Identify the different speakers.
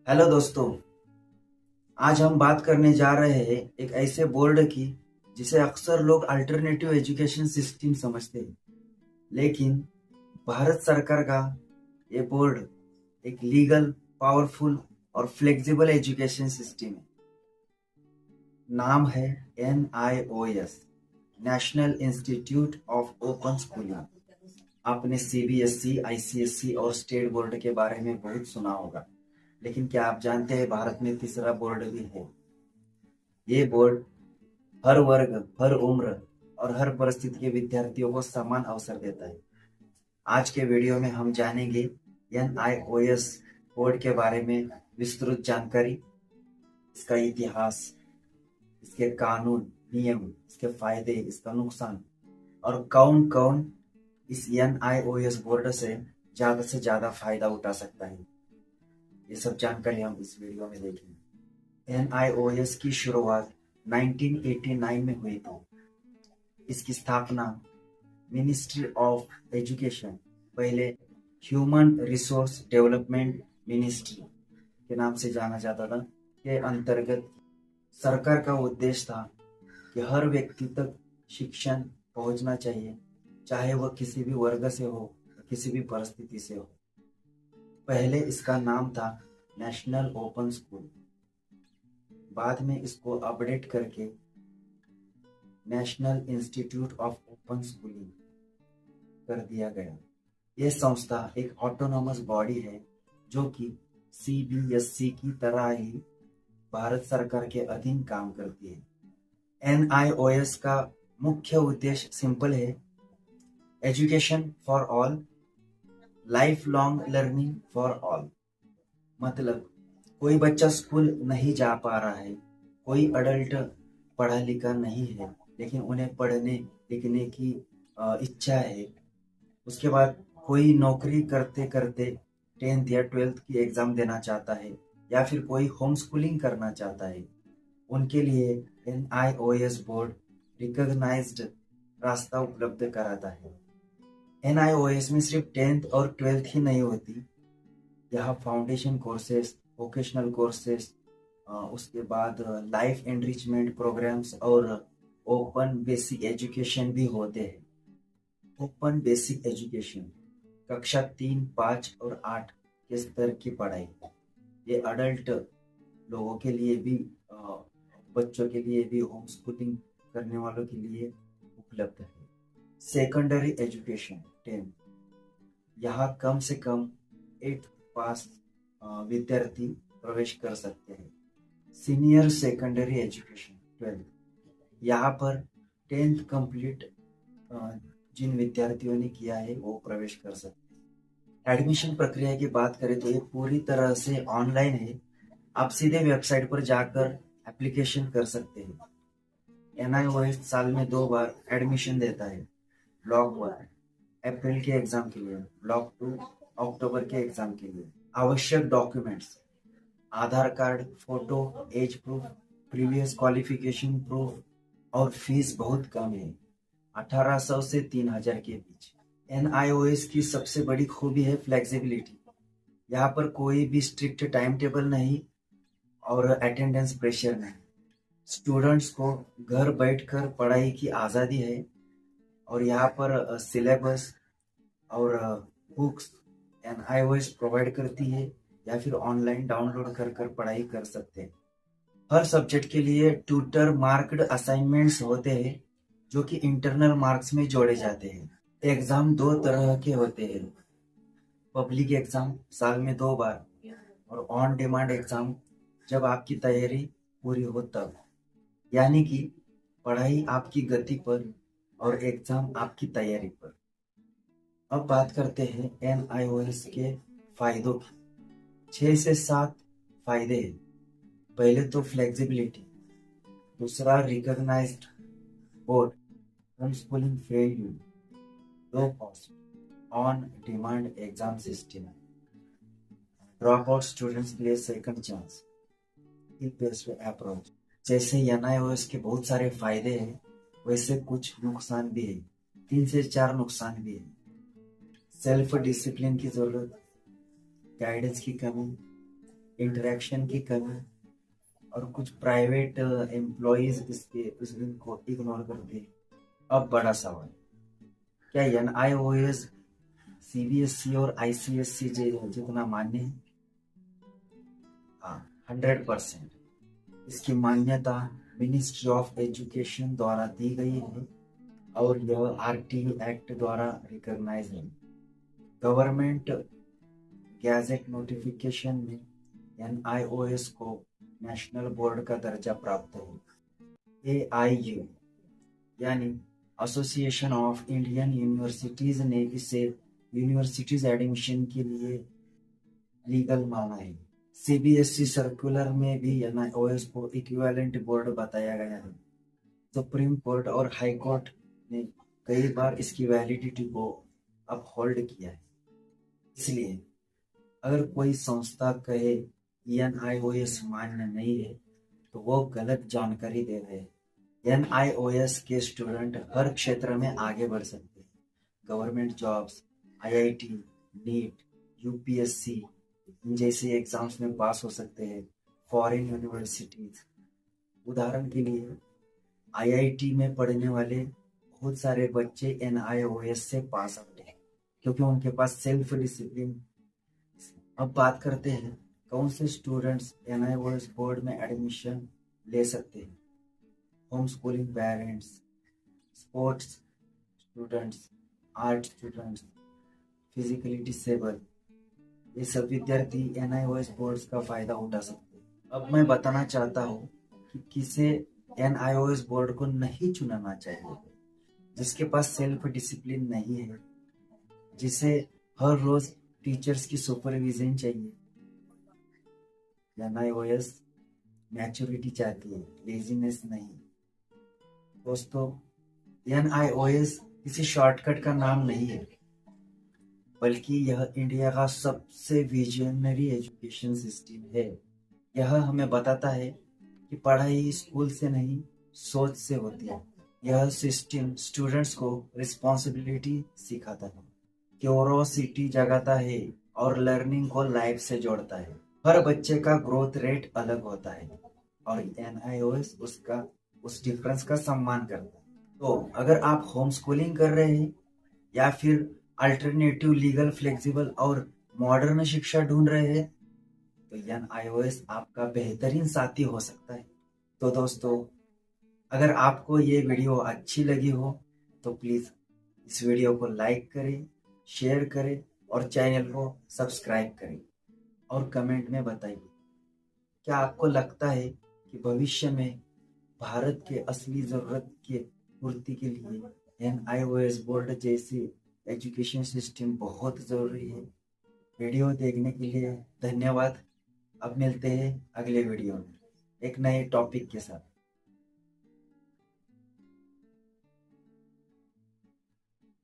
Speaker 1: Hello दोस्तों। आज हम बात करने जा रहे हैं एक ऐसे बोर्ड की जिसे अक्सर लोग अल्टरनेटिव एजुकेशन सिस्टम समझते हैं, लेकिन भारत सरकार का ये बोर्ड एक लीगल, पावरफुल और फ्लेक्सिबल एजुकेशन सिस्टम है। नाम है NIOS, national institute of open schooling. आपने CBSE, ICSE और स्टेट बोर्ड के बारे में बहुत सुना होगा, लेकिन क्या आप जानते हैं भारत में तीसरा बोर्ड भी है। ये बोर्ड हर वर्ग, हर उम्र और हर परिस्थिति के विद्यार्थियों को समान अवसर देता है। आज के वीडियो में हम जानेंगे NIOS बोर्ड के बारे में विस्तृत जानकारी, इसका इतिहास, इसके कानून, नियम, इसके फायदे, इसका नुकसान और कौन कौन इस NIOS बोर्ड से ज्यादा फायदा उठा सकता है। ये सब जानकारी हम इस वीडियो में देखेंगे। NIOS की शुरुआत 1989 में हुई थी। इसकी स्थापना मिनिस्ट्री ऑफ एजुकेशन, पहले ह्यूमन रिसोर्स डेवलपमेंट मिनिस्ट्री के नाम से जाना जाता था, के अंतर्गत सरकार का उद्देश्य था कि हर व्यक्ति तक शिक्षण पहुंचना चाहिए, चाहे वह किसी भी वर्ग से हो, किसी भी परिस्थिति से हो। पहले इसका नाम था नेशनल ओपन स्कूल, बाद में इसको अपडेट करके national institute of open schooling कर दिया गया। यह संस्था एक ऑटोनोमस बॉडी है जो कि CBSE की तरह ही भारत सरकार के अधीन काम करती है। NIOS का मुख्य उद्देश्य सिंपल है: education for all, life long learning for all. मतलब कोई बच्चा स्कूल नहीं जा पा रहा है, कोई अडल्ट पढ़ा लिखा नहीं है, लेकिन उन्हें पढ़ने लिखने की इच्छा है। उसके बाद कोई नौकरी करते करते 10th या 12th की एग्जाम देना चाहता है, या फिर कोई होम स्कूलिंग करना चाहता है, उनके लिए NIOS बोर्ड रिकॉग्नाइज्ड रास्ता उपलब्ध कराता है। NIOS में सिर्फ 10th और 12th ही नहीं होती, यहाँ फाउंडेशन कोर्सेस, वोकेशनल कोर्सेस, उसके बाद लाइफ एनरिचमेंट प्रोग्राम्स और ओपन बेसिक एजुकेशन भी होते हैं। ओपन बेसिक एजुकेशन कक्षा 3, 5 और 8 के स्तर की पढ़ाई, ये अडल्ट लोगों के लिए भी, बच्चों के लिए भी, होम स्कूलिंग करने वालों के लिए उपलब्ध है। सेकेंडरी एजुकेशन 10, यहाँ कम से कम 8th पास विद्यार्थी प्रवेश कर सकते हैं। सीनियर सेकेंडरी एजुकेशन 12, यहाँ पर 10th कंप्लीट जिन विद्यार्थियों ने किया है वो प्रवेश कर सकते हैं। एडमिशन प्रक्रिया की बात करें तो ये पूरी तरह से ऑनलाइन है। आप सीधे वेबसाइट पर जाकर एप्लीकेशन कर सकते हैं। NIOS साल में 2 बार एडमिशन देता है। ब्लॉक 1 अप्रैल के एग्जाम के लिए, ब्लॉक 2 अक्टूबर के एग्जाम के लिए। आवश्यक documents: Aadhaar card, photo, age proof, previous qualification proof और फीस बहुत कम है, 1800 से 3000 के बीच। NIOS की सबसे बड़ी खूबी है फ्लेक्सिबिलिटी। यहाँ पर कोई भी स्ट्रिक्ट टाइम टेबल नहीं और अटेंडेंस प्रेशर नहीं। स्टूडेंट्स को घर बैठकर पढ़ाई की आज़ादी है और यहाँ पर सिलेबस और बुक्स NIOS प्रोवाइड करती है, या फिर ऑनलाइन डाउनलोड कर कर पढ़ाई कर सकते हैं। हर सब्जेक्ट के लिए ट्यूटर मार्क्ड असाइनमेंट्स होते हैं जो कि इंटरनल मार्क्स में जोड़े जाते हैं। एग्जाम 2 तरह के होते हैं: पब्लिक एग्जाम साल में 2 बार, और ऑन डिमांड एग्जाम जब आपकी तैयारी पूरी हो तब। यानी कि पढ़ाई आपकी गति पर और एग्जाम आपकी तैयारी पर। अब बात करते हैं NIOS के फायदों की। 6 से 7 फायदे हैं। पहले तो फ्लेक्सिबिलिटी, दूसरा recognised board, home schooling value, low cost, on demand exam system, drop out students के लिए सेकंड चांस, बेस्ड अप्रोच। जैसे NIOS के बहुत सारे फायदे हैं, वैसे कुछ नुकसान भी है। 3 से 4 नुकसान भी है। सेल्फ डिसिप्लिन की जरूरत, गाइडेंस की कमी, इंटरेक्शन की कमी और कुछ प्राइवेट एम्प्लॉयज इस दिन को इग्नोर करते हैं। अब बड़ा सवाल, क्या NIOS CBSE और ICSE जितना मान्य है? हाँ, 100%। इसकी मान्यता मिनिस्ट्री ऑफ एजुकेशन द्वारा दी गई है और यह RTE एक्ट द्वारा रिकॉग्नाइज है। गवर्नमेंट गैजेट नोटिफिकेशन में NIOS को नेशनल बोर्ड का दर्जा प्राप्त है। AIU यानी एसोसिएशन ऑफ इंडियन यूनिवर्सिटीज ने इसे यूनिवर्सिटीज एडमिशन के लिए लीगल माना है। CBSE सर्कुलर में भी NIOS को इक्विवेलेंट बोर्ड बताया गया है। सुप्रीम कोर्ट और हाई कोर्ट ने कई बार इसकी वैलिडिटी को अपहोल्ड किया है। इसलिए अगर कोई संस्था कहे NIOS मान्य नहीं है तो वो गलत जानकारी दे रहे हैं। NIOS के स्टूडेंट हर क्षेत्र में आगे बढ़ सकते हैं। Government jobs, IIT, NEET, UPSC जैसे एग्जाम्स में पास हो सकते हैं। फॉरेन यूनिवर्सिटीज, उदाहरण के लिए IIT में पढ़ने वाले बहुत सारे बच्चे NIOS से पास आउट हैं क्योंकि उनके पास सेल्फ डिसिप्लिन। अब बात करते हैं कौन से स्टूडेंट्स NIOS बोर्ड में एडमिशन ले सकते हैं। Home schooling parents, sports students, art students, physically disable, ये सब विद्यार्थी NIOS बोर्ड्स का फायदा उठा सकते हैं। अब मैं बताना चाहता हूँ कि किसे NIOS बोर्ड को नहीं चुनना चाहिए। जिसके पास सेल्फ डिसिप्लिन नहीं है, जिसे हर रोज टीचर्स की सुपरविजन चाहिए। NIOS मैच्योरिटी चाहती है, लेजीनेस नहीं। दोस्तों, NIOS किसी शॉर्टकट का नाम नहीं है, बल्कि यह इंडिया का सबसे विजनरी एजुकेशन सिस्टम है। यह हमें बताता है कि पढ़ाई स्कूल से नहीं, सोच से होती है। यह सिस्टम स्टूडेंट्स को रिस्पॉन्सिबिलिटी सिखाता है, क्यूरोसिटी जगाता है और लर्निंग को लाइफ से जोड़ता है। हर बच्चे का ग्रोथ रेट अलग होता है और NIOS उस डिफरेंस का सम्मान करता है। तो अगर आप होम स्कूलिंग कर रहे हैं या फिर अल्टरनेटिव लीगल, फ्लेक्सिबल और मॉडर्न शिक्षा ढूंढ रहे हैं तो NIOS आपका बेहतरीन साथी हो सकता है। तो दोस्तों, अगर आपको ये वीडियो अच्छी लगी हो तो प्लीज इस वीडियो को लाइक करें, शेयर करें और चैनल को सब्सक्राइब करें और कमेंट में बताइए, क्या आपको लगता है कि भविष्य में भारत के असली जरूरत के पूर्ति के लिए NIOS बोर्ड जैसी एजुकेशन सिस्टम बहुत जरूरी है। वीडियो देखने के लिए धन्यवाद। अब मिलते हैं अगले वीडियो में एक नए टॉपिक के साथ।